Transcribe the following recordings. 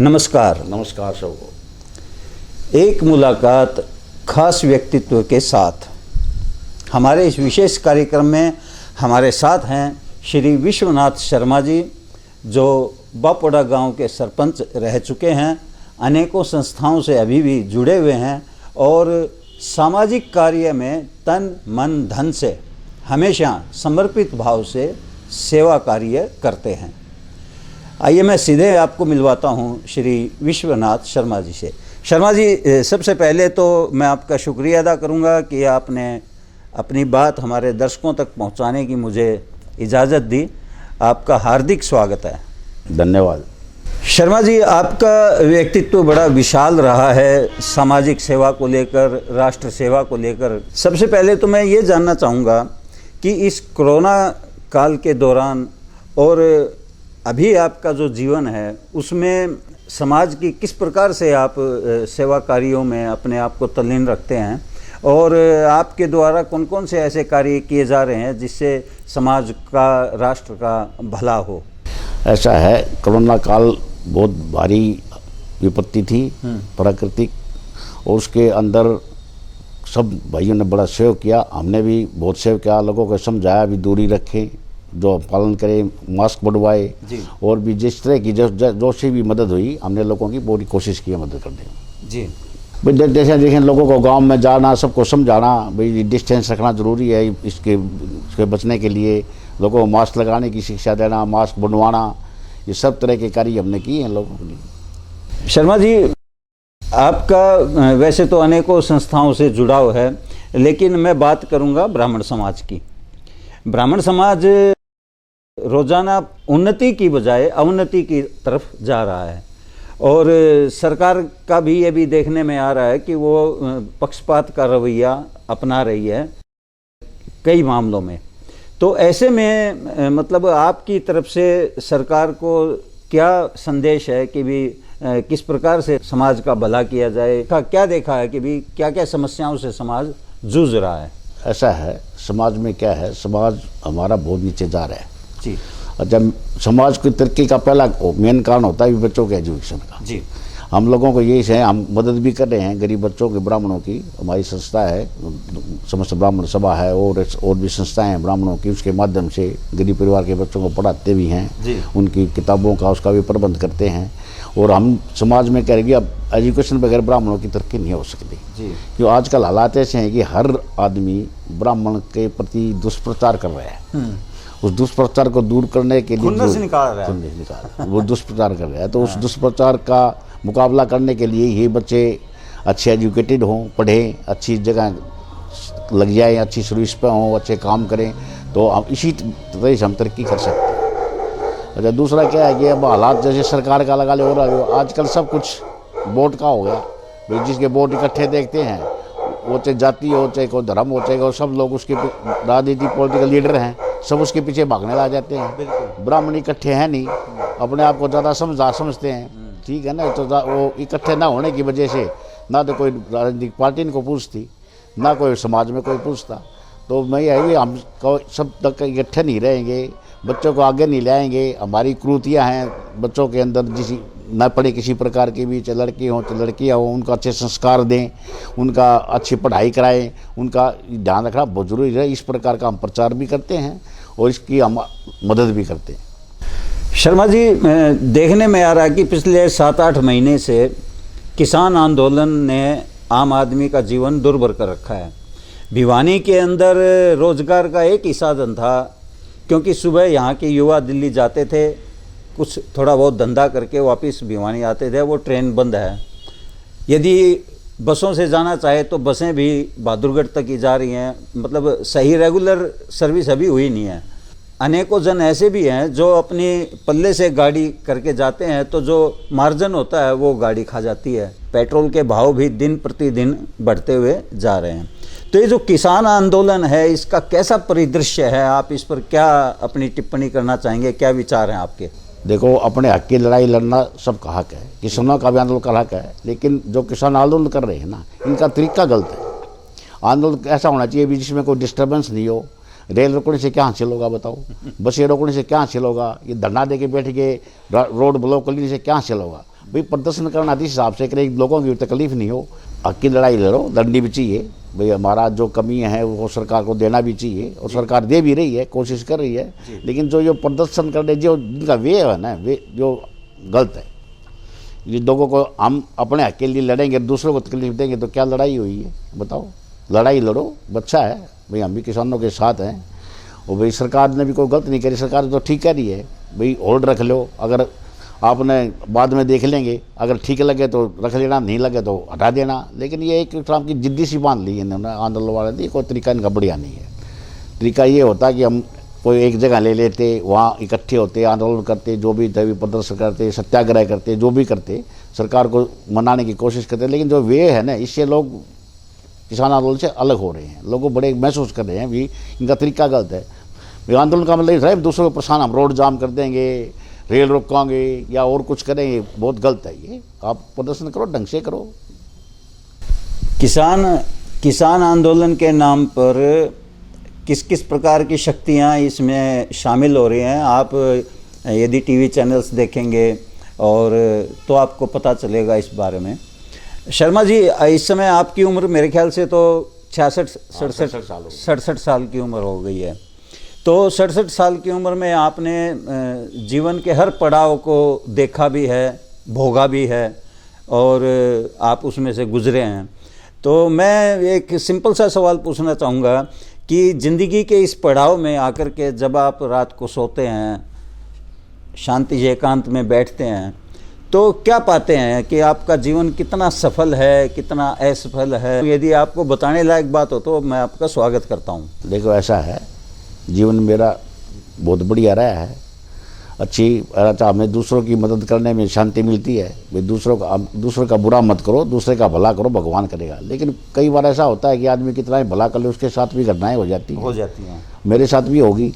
नमस्कार। नमस्कार सबको। एक मुलाकात खास व्यक्तित्व के साथ हमारे इस विशेष कार्यक्रम में हमारे साथ हैं श्री विश्वनाथ शर्मा जी, जो बापोड़ा गांव के सरपंच रह चुके हैं, अनेकों संस्थाओं से अभी भी जुड़े हुए हैं और सामाजिक कार्य में तन मन धन से हमेशा समर्पित भाव से सेवा कार्य करते हैं। आइए मैं सीधे आपको मिलवाता हूं श्री विश्वनाथ शर्मा जी से। शर्मा जी, सबसे पहले तो मैं आपका शुक्रिया अदा करूंगा कि आपने अपनी बात हमारे दर्शकों तक पहुंचाने की मुझे इजाज़त दी। आपका हार्दिक स्वागत है। धन्यवाद। शर्मा जी, आपका व्यक्तित्व बड़ा विशाल रहा है सामाजिक सेवा को लेकर, राष्ट्र सेवा को लेकर। सबसे पहले तो मैं ये जानना चाहूँगा कि इस कोरोना काल के दौरान और अभी आपका जो जीवन है उसमें समाज की किस प्रकार से आप सेवा कार्यों में अपने आप को तल्लीन रखते हैं और आपके द्वारा कौन कौन से ऐसे कार्य किए जा रहे हैं जिससे समाज का, राष्ट्र का भला हो? ऐसा है, कोरोना काल बहुत भारी विपत्ति थी प्राकृतिक, और उसके अंदर सब भाइयों ने बड़ा सहयोग किया। हमने भी बहुत सहयोग किया, लोगों को समझाया भी दूरी रखें, जो पालन करें, मास्क बढ़वाए, और भी जिस तरह की जो से भी मदद हुई हमने लोगों की पूरी कोशिश की है मदद करने जी। भाई जैसे देखें, लोगों को गांव में जाना, सबको समझाना भाई डिस्टेंस रखना ज़रूरी है, इसके बचने के लिए लोगों को मास्क लगाने की शिक्षा देना, मास्क बनवाना, ये सब तरह के कार्य हमने किए हैं लोगों के लिए। शर्मा जी, आपका वैसे तो अनेकों संस्थाओं से जुड़ाव है, लेकिन मैं बात करूंगा ब्राह्मण समाज की। ब्राह्मण समाज रोजाना उन्नति की बजाय अवनति की तरफ जा रहा है और सरकार का भी ये भी देखने में आ रहा है कि वो पक्षपात का रवैया अपना रही है कई मामलों में। तो ऐसे में मतलब आपकी तरफ से सरकार को क्या संदेश है कि भी किस प्रकार से समाज का भला किया जाए? क्या देखा है कि भी क्या क्या समस्याओं से समाज जूझ रहा है? ऐसा है, समाज में क्या है, समाज हमारा बहुत नीचे जा रहा है जी। जब समाज की तरक्की का पहला मेन कारण होता है बच्चों के एजुकेशन का जी। हम लोगों को यही है, हम मदद भी कर रहे हैं गरीब बच्चों के, ब्राह्मणों की। हमारी संस्था है, समस्त ब्राह्मण सभा है, और भी संस्थाएं हैं ब्राह्मणों की, उसके माध्यम से गरीब परिवार के बच्चों को पढ़ाते भी हैं जी। उनकी किताबों का उसका भी प्रबंध करते हैं। और हम समाज में कह रहे हैं कि अब एजुकेशन बगैर ब्राह्मणों की तरक्की नहीं हो सकती जी। क्योंकि आजकल हालात ऐसे हैं कि हर आदमी ब्राह्मण के प्रति दुष्प्रचार कर रहा है। उस दुष्प्रचार को दूर करने के लिए वो दुष्प्रचार कर रहा है, तो उस दुष्प्रचार का मुकाबला करने के लिए ये बच्चे अच्छे एजुकेटेड हों, पढ़ें, अच्छी जगह लग जाए, अच्छी सर्विस पे हों, अच्छे काम करें, तो हम इसी तरह से हम तरक्की कर सकते हैं। अच्छा, दूसरा क्या है कि अब हालात जैसे सरकार का लगा ले हो रहा है, आजकल सब कुछ वोट का हो गया। जिसके वोट इकट्ठे देखते हैं, वो चाहे जाति हो, चाहे कोई धर्म हो, चाहे सब लोग उसके राजनीति पॉलिटिकल लीडर हैं, सब उसके पीछे भागने लग जाते हैं। ब्राह्मण इकट्ठे हैं नहीं, अपने आप को ज़्यादा समझते हैं, ठीक है ना। तो वो इकट्ठे ना होने की वजह से ना तो कोई राजनीतिक पार्टी इनको पूछती, ना कोई समाज में कोई पूछता। तो मैं यही, हम सब तक इकट्ठे नहीं रहेंगे, बच्चों को आगे नहीं लाएंगे। हमारी क्रूतियाँ हैं बच्चों के अंदर, जिस न पढ़े किसी प्रकार की भी, चाहे लड़की हो चाहे लड़कियाँ हो, उनका अच्छे संस्कार दें, उनका अच्छी पढ़ाई कराएं, उनका ध्यान रखना बहुत जरूरी है। इस प्रकार का हम प्रचार भी करते हैं और इसकी हम मदद भी करते हैं। शर्मा जी, देखने में आ रहा है कि पिछले 7-8 महीने से किसान आंदोलन ने आम आदमी का जीवन दुर्भर कर रखा है। भिवानी के अंदर रोजगार का एक ही साधन था, क्योंकि सुबह यहाँ के युवा दिल्ली जाते थे, कुछ थोड़ा बहुत धंधा करके वापस भिवानी आते थे। वो ट्रेन बंद है। यदि बसों से जाना चाहे तो बसें भी बहादुरगढ़ तक ही जा रही हैं, मतलब सही रेगुलर सर्विस अभी हुई नहीं है। अनेकों जन ऐसे भी हैं जो अपनी पल्ले से गाड़ी करके जाते हैं, तो जो मार्जिन होता है वो गाड़ी खा जाती है। पेट्रोल के भाव भी दिन प्रतिदिन बढ़ते हुए जा रहे हैं। तो ये जो किसान आंदोलन है, इसका कैसा परिदृश्य है? आप इस पर क्या अपनी टिप्पणी करना चाहेंगे? क्या विचार हैं आपके? देखो, अपने हक की लड़ाई लड़ना सबका हक है, किसानों का भी आंदोलन का हक है, लेकिन जो किसान आंदोलन कर रहे हैं ना, इनका तरीका गलत है। आंदोलन ऐसा होना चाहिए भी जिसमें कोई डिस्टर्बेंस नहीं हो, रेल रोकने से क्या हासिल होगा बताओ, बसें रोकने से क्या हासिल होगा, ये धरना दे के बैठ के रोड ब्लॉक करने से क्या हासिल होगा। भाई प्रदर्शन करना इस हिसाब से करें लोगों की तकलीफ नहीं हो। हक की लड़ाई लड़ो, लड़नी भी चाहिए भाई, हमारा जो कमी है वो सरकार को देना भी चाहिए और सरकार दे भी रही है, कोशिश कर रही है। लेकिन जो प्रदर्शन करने जो जिनका वे है ना, वे जो गलत है। ये लोगों को हम अपने हक के लिए लड़ेंगे, दूसरों को तकलीफ देंगे तो क्या लड़ाई हुई है बताओ। लड़ाई लड़ो, अच्छा है भाई, हम भी किसानों के साथ हैं। और भाई सरकार ने भी कोई गलत नहीं करी, सरकार तो ठीक कर रही है भाई। होल्ड रख लो, अगर आपने बाद में देख लेंगे, अगर ठीक लगे तो रख लेना, नहीं लगे तो हटा देना। लेकिन ये एक तरह की जिद्दी सी बांध ली इन्होंने आंदोलन वाले ने। कोई तरीका इनका बढ़िया नहीं है। तरीका ये होता कि हम कोई एक जगह ले लेते, वहाँ इकट्ठे होते, आंदोलन करते, जो भी दैवी प्रदर्शन करते, सत्याग्रह करते, जो भी करते, सरकार को मनाने की कोशिश करते। लेकिन जो वे है ना, इससे लोग किसान आंदोलन से अलग हो रहे हैं। लोगों बड़े महसूस कर रहे हैं भी इनका तरीका गलत है। आंदोलन का मतलब है दूसरों को परेशान, हम रोड जाम कर देंगे, रेल रोकांगे या और कुछ करेंगे, बहुत गलत है ये। आप प्रदर्शन करो, ढंग से करो। किसान आंदोलन के नाम पर किस किस प्रकार की शक्तियां इसमें शामिल हो रही हैं, आप यदि टीवी चैनल्स देखेंगे और तो आपको पता चलेगा इस बारे में। शर्मा जी, इस समय आपकी उम्र मेरे ख्याल से तो 67 साल की उम्र हो गई है। तो 67 साल की उम्र में आपने जीवन के हर पड़ाव को देखा भी है, भोगा भी है और आप उसमें से गुजरे हैं। तो मैं एक सिंपल सा सवाल पूछना चाहूँगा कि ज़िंदगी के इस पड़ाव में आकर के जब आप रात को सोते हैं, शांति से एकांत में बैठते हैं, तो क्या पाते हैं कि आपका जीवन कितना सफल है, कितना असफल है? यदि आपको बताने लायक बात हो तो मैं आपका स्वागत करता हूँ। देखो, ऐसा है, जीवन मेरा बहुत बढ़िया रहा है, अच्छी अच्छा। हमें दूसरों की मदद करने में शांति मिलती है भाई। दूसरों का बुरा मत करो, दूसरे का भला करो, भगवान करेगा। लेकिन कई बार ऐसा होता है कि आदमी कितना ही भला कर ले, उसके साथ भी घटनाएं हो जाती हैं। मेरे साथ भी होगी।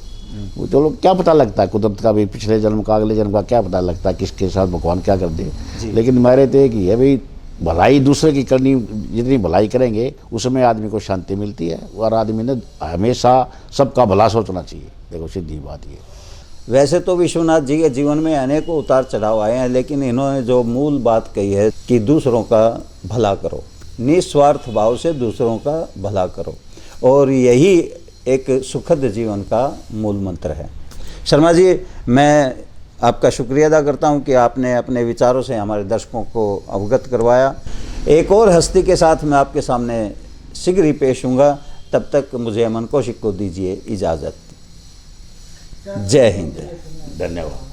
वो चलो क्या पता लगता है कुदरत का भी, पिछले जन्म का अगले जन्म का क्या पता लगता है किसके साथ भगवान क्या कर दे। लेकिन मेरे तो एक ही है भाई, भलाई दूसरे की करनी, जितनी भलाई करेंगे उसमें आदमी को शांति मिलती है। और आदमी ने हमेशा सबका भला सोचना चाहिए। देखो, सीधी बात ये। वैसे तो विश्वनाथ जी के जीवन में अनेकों उतार चढ़ाव आए हैं, लेकिन इन्होंने जो मूल बात कही है कि दूसरों का भला करो, निस्वार्थ भाव से दूसरों का भला करो, और यही एक सुखद जीवन का मूल मंत्र है। शर्मा जी, मैं आपका शुक्रिया अदा करता हूं कि आपने अपने विचारों से हमारे दर्शकों को अवगत करवाया। एक और हस्ती के साथ मैं आपके सामने शीघ्र ही पेश हूँगा। तब तक मुझे अमन कौशिक को दीजिए इजाज़त। जय हिंद। धन्यवाद।